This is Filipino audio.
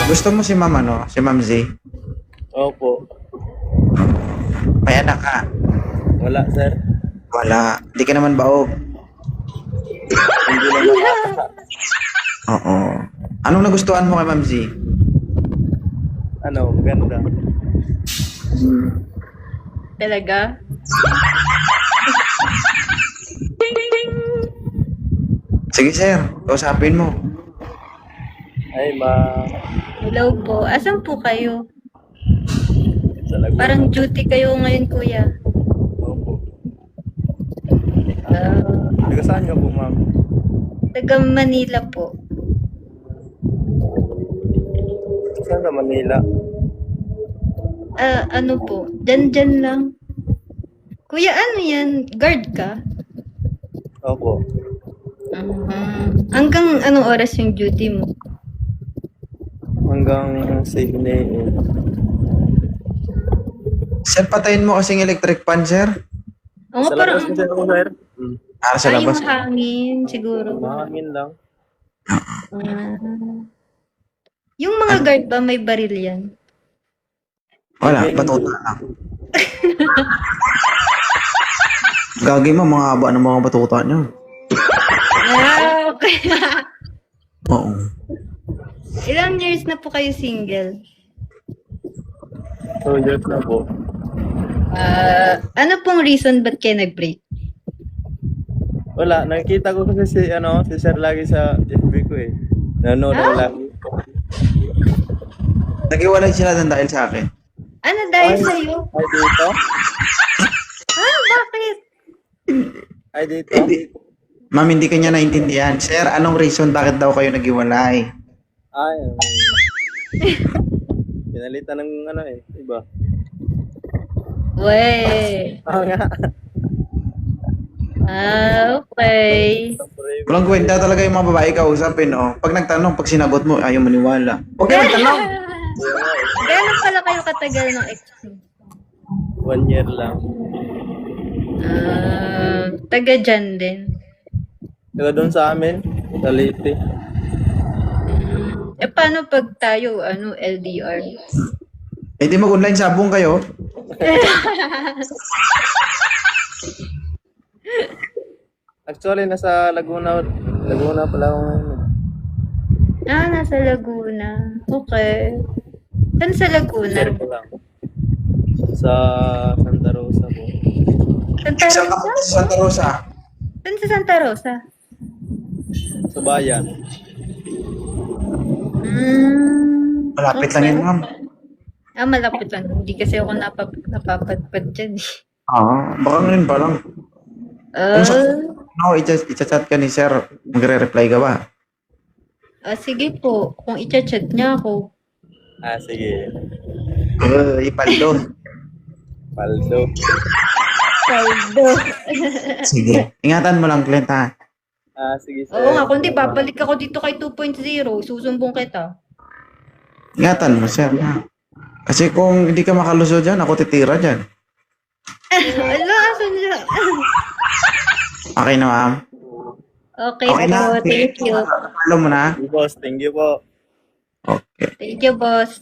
Gusto mo si Ma'am ano? Si Ma'am Z? Opo. May anak ka? Wala, sir. Wala. Hindi ka naman baog. Hindi naman ata. Oo. Anong nagustuhan mo kay Ma'am Z? Ano, maganda. Talaga? Sige sir, kausapin mo. Ay, Hello po. Asan po kayo? sa Laguna. Parang duty kayo ngayon, kuya. Opo. Ah, Taga saan ka po, ma'am? taga Manila po. Saan sa Manila? Ano po? Dyan lang. Kuya, ano yan? Guard ka? Opo. Hanggang anong oras yung duty mo? Hanggang 7 a.m. Sir, patayin mo kasing electric fan, sir. Oo, Sa parang labas kasi ako, sir. Para sa labas. yung hangin, siguro. Mahangin lang. Ah. Yung mga guard ba may baril yan? Wala, batuta lang. Gagi mo, mga haba ng mga batuta niyo. Ah, okay. Oo. Ilang years na po kayo single? 2 years na po. Ano pong reason ba't kayo nag-break? Wala, nakikita ko kasi si Sir lagi sa FB ko eh. Nanonood ako lagi. Nag-iwalay sila doon dahil sa akin. Ano dahil sa'yo? Ay, dito? Bakit? Ay, dito? Ma'am, hindi kanya naintindihan. Sir, anong reason bakit daw kayo nag-iwalay? Ay, pinalitan ng ano eh, iba. Wey. Oo nga. Okay. Walang kwenta talaga yung mga babae kausapin, oh. Pag nagtanong, pag sinagot mo, ayaw maniwala. Huwag ka magtanong. Gano'n pala kayo katagal ng ex mo? 1 year lang. Taga dyan din. Taga doon sa amin, sa Leyte. Paano pag tayo, LDR? Eh, di mag-online sabong kayo. Actually, nasa Laguna pala ako ngayon. Nasa Laguna. Okay. Saan sa Laguna? Share ko lang. Sa Santa Rosa po. Santa Sa Rosa? Santa Rosa. Saan sa Santa Rosa? Sa bayan. Malapit lang yun, ma'am. Malapit lang. Hindi kasi ako napapadpad dyan. Oo, baka ngayon pa lang. No, i-chat ka ni sir. Magre-reply ka ba? Sige po. Kung i-chat niya ako. Ah, sige. Ipaldo. Paldo. Saldo. Sige. Ingatan mo lang, Clint, ha? Ah, sige sir. Oo nga, kundi babalik ako dito kay 2.0. Susumbong kita. Ingatan mo, sir, ha? Kasi kung hindi ka makalusod dyan, ako titira dyan. Ala, asan siya? Okay na, ma'am? Okay, Okay na? po. Thank you. Follow mo na? Boss, thank you po. Okay. Thank you, boss.